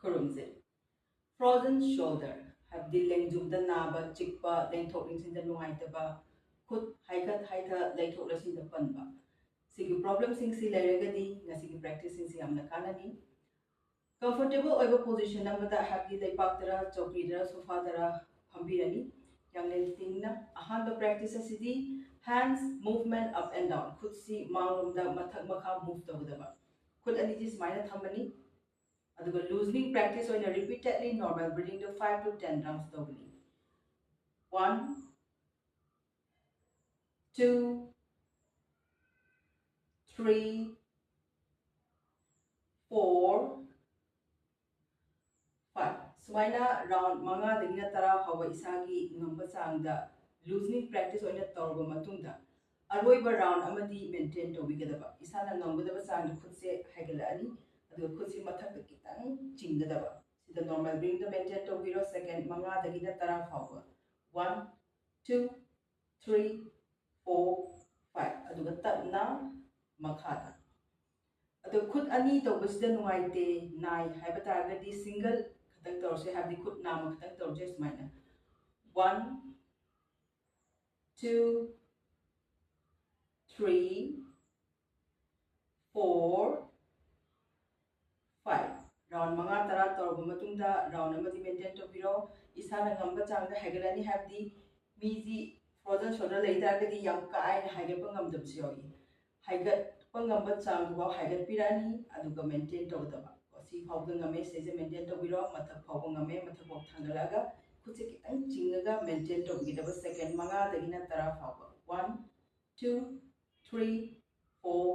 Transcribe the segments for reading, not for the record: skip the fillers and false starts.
ꯈꯨꯔꯨꯝꯖꯩ frozen shoulder ꯍꯥꯏꯕꯗꯤ ꯂꯦꯡꯖꯨꯝꯗ ꯅꯥꯕ ꯆꯤꯛꯄ ꯂꯦꯡꯊꯣꯛ ꯂꯦꯡꯁꯤꯟꯗ ꯅꯨꯡꯉꯥꯏꯇꯕ ꯈꯨꯠ ꯍꯥꯏꯒꯠ ꯍꯥꯏꯊ ꯂꯩꯊꯣꯛ ꯂꯩꯁꯤꯟꯗ ꯄꯟꯕ ꯁꯤꯒꯤ ꯄ꯭ꯔꯣꯕ꯭ꯂꯦꯝꯁꯤꯡꯁꯤ ꯂꯩꯔꯒꯗꯤ ꯉꯁꯤꯒꯤ ꯄ꯭ꯔꯦꯛꯇꯤꯁꯁꯤꯡꯁꯤ ꯌꯥꯝꯅ ꯀꯥꯟꯅꯅꯤ comfortable over position amada happy leipakdara chokridara sofadara phambirani yanglen tingna ahamba practice asidi hands movement up and down khutsi manglomda mathak makha move tawdaba khut ani ji smaina thambani aduga loosening practice oina repeatedly normal breathing to 5 to 10 rounds tawbani 1 2 3 4 सुमाइना round मंगा दगिना तरा फाव इसागी ngamba changda loosening practice oina tawrba matungda aroiba round amadi maintain tawbigadaba isana ngambadaba changda khutse haigalani adu khutsi mathak da kitang chinggadaba sida normal bring the maintain tawbiro second manga dagina tara faw 1 2 3 4 5 aduga tapna makhada adu khut ani tawbasida nuaite nai haiba targadi single खतंग तौर से have the खुद नाम खतंग तौर से स्माइना 1 2 3 4 5 round मंगा तरा तौर बमतुंगदा round अमदी maintain तो बिरो इसाना ngamba changda haigalani have the mizi frozen shoulder later gadi yam kai haigal pangam dabsi yogi haigal pangam ba chang ba haigal pirani aduga maintain to daba si phawga ngame se maintain to biro mathak phawga ngame mathak bok thangalaga khutse kitang chingaga maintain to bidaba second manga dagina tara phawga 1 2 3 4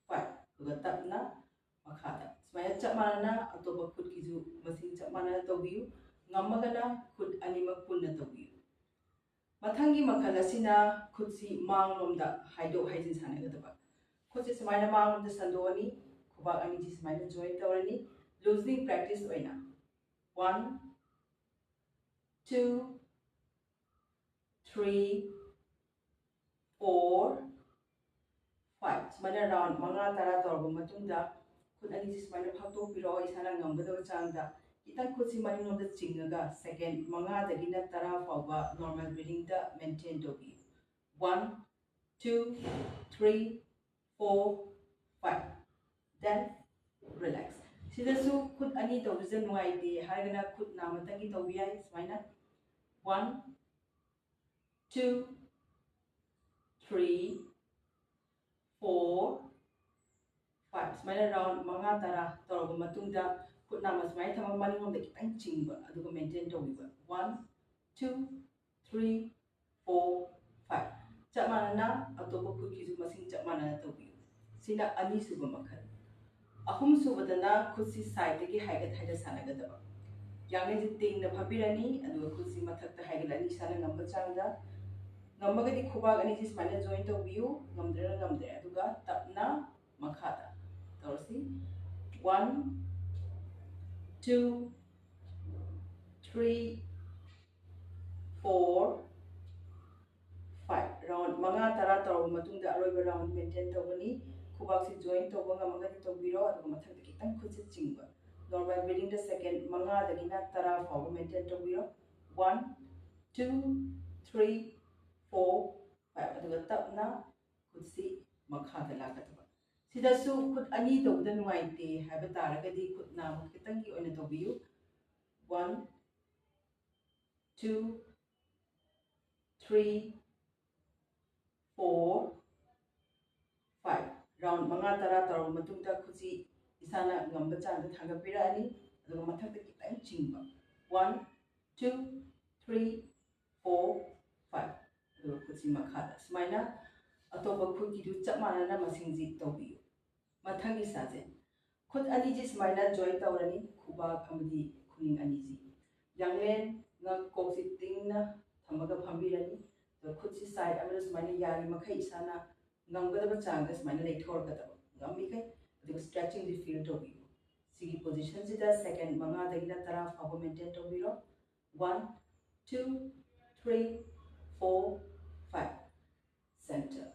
5 duga tapna makhada smaya chamana atoba khut kizu masing chamana to biu ngamagana khut animak punna to biu mathangi makhala sina khutsi manglomda haido haijin sanagadaba khutse smaina manglomda sandoni khubak ani ji smaina join tawrani loosening practice oina 1 2 3 4 5 smaina round manga tara torba matungda khut ani ji smaina phakto piro isana ngambadaba changda itang khutsi maringomda chingaga second manga dagina tara fawba normal breathing da maintain to be 1 2 3 4 5 then relax sidasu khut ani tawbisa nuaite hargana khut namatangi tawbiya smaina 1 2 3 4 5 smaina round manga tara tawba matungda khut nama smai thama maningomda kitang chingba aduga maintain tawbiba 1 2 3 4 5 chamana atoba khut kisu masing chamana tawbi sina ani suba makhal ahum subadana khutsi side ki haigat haida sanagadaba yangne ji ting na phabirani adu khutsi mathak ta haigalani sana ngamba changda ngamagadi khubag ani ji smana join to view ngamdre aduga tapna makhada torsi 1 2 3 4 5 round manga tara tor matungda aroiba round maintain tawani khubak si join tawba ngamagadi tawbiro aduga mathak da kitang khutsi chingba normal breathing the second manga dagina tara fawba maintain tawbiro 1 2 3 4 5 aduga tapna khutsi makhada lagataba sidasu khut ani tawda nuaite haiba taragadi khut na kitangi oina tawbiyu 1 2 3 4 5 round manga tara tor matungda khutsi isana ngamba changda thangapirani aduga mathakta kitang chingba 1 2 3 4 5 aduga khutsi makhada smaina atoba khut kidu chamana na masingji tawbiyu mathangi saje khut ani ji smaina join tawrani khubak amadi khuning ani ji yanglen nga koksi tingna thamaga phambirani to khutsi side amada smaina yari makhai isana ngamgadaba changda smaina leithorgadaba ngami kai aduga stretching the feel tawbiyu sigi position sida second manga dagina tara fawba maintain tawbiro 1 2 3 4 5 center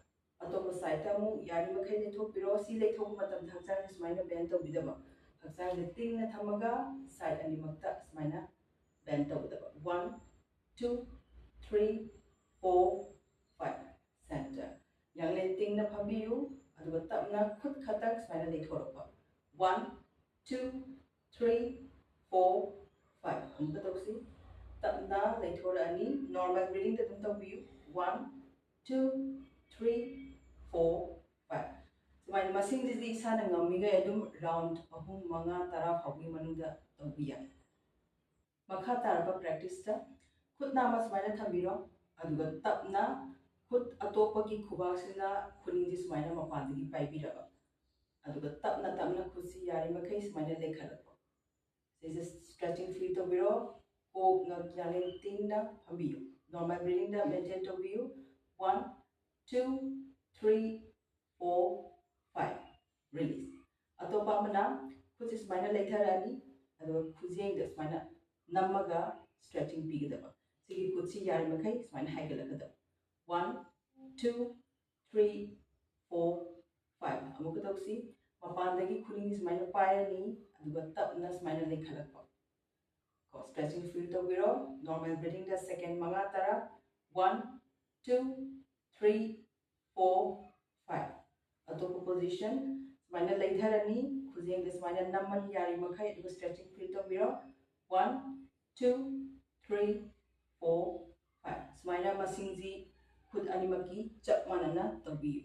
atopa side amu yari makhai leithopiro si leithop matam thakchang smaina bend tawbidaba हक्चांग तिंगना थमगा side अनिमक्ता स्माइना bend तौदबा 1 2 3 4 5 center यांगले तिंगना फबियु अदुगा तपना खुद खतक स्माइना लेथोरपा 1 2 3 4 5 अमुका तौसी तपना लेथोरani normal breathing ता तुम तौबियु 1 2 3 4 5 स्माइना मसिंग जिदि इसाना ngamiga adum round ahum manga tara phawgi manuda taubiya makha taraba practice ta khut na mas maina thambiro aduga tapna khut atopa ki khubasina khuning ji smaina mapan gi paibiraba aduga tapna tapna khusi yari makai smaina lekhalako this is stretching feel to biro ko ngak yanin tingna phambiyo normal breathing da maintain to biyo 1 2 3 4 5 release atopa mana khusi smaina lekharani aduga khujeng da smaina namaga stretching pigdaba sigi kutsi yari makai smaina haigalakada 1 2 3 4 5 amuka tausi mapandagi khuning smaina pairani aduga tapna smaina lekhalakpa ko stretching feel to biro normal breathing da second manga tara 1 2 3 4 5 atopa position smaina leitharani khujeng da smaina namani yari makai aduga stretching feel to biro 1 2 3 4 5 smaina masingji khud animaki chap manana tabiyu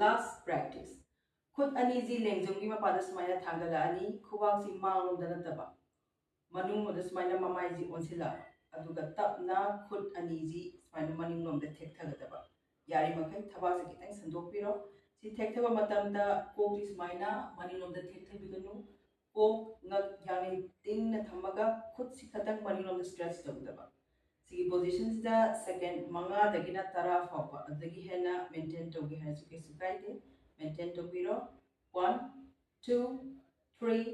last practice khud ani ji lengjum gi mapada smaina thangala ani khubang si mangom dana taba manung oda smaina mamai ji onsila aduga tapna khud ani ji smaina maning nom da thek thagadaba yari makai thaba se kitang sandopiro si thek thaba matam da kok ji smaina maning nom da thek thabiganu kok ngak yang ting na thamaga khud si khatang maning nom da stretch tawdaba sigi positions da second manga dagina tara fawa adagi hena maintain togi ha su kesu kaide maintain to biro 1 2 3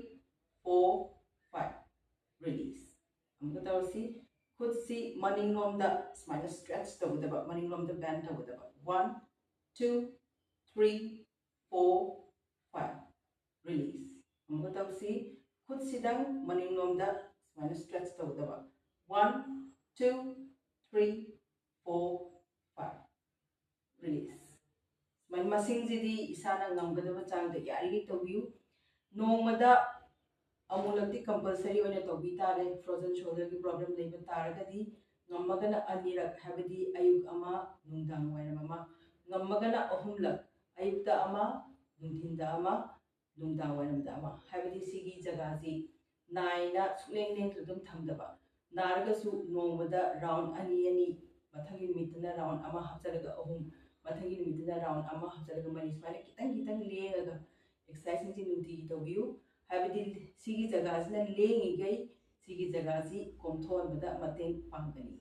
4 5 release amga tawsi khud si maning nom da smile stretch tawdaba maning nom da bend tawdaba 1 2 3 4 5 release amga tawsi khud sidang maning nom da smile stretch tawdaba 1 2 3 4 5 release man masing jidi isana ngamgadaba changda yari tawbiu nongmada amulakti compulsory oina tawbi tare frozen shoulder ki problem leiba taragadi ngammagana anirak habadi ayuk ama nungdang wainam ama ngammagana ahumlak ayukta ama nungthinda ama nungdang wainamda ama habadi sigi jagaji naina suleng leng tudum thamdaba नारगसु नोंबदा round अनि अनि मथंगी मिटना round अमा हचरगा अहुम मथंगी मिटना round अमा हचरगा money स्माइना कितंग कितंग लेंगा exercise नि नुति तोबियु हाबिदि सिगी जगाजना लेंगी गई सिगी जगाजी कोमथोन बदा मतें पांगनी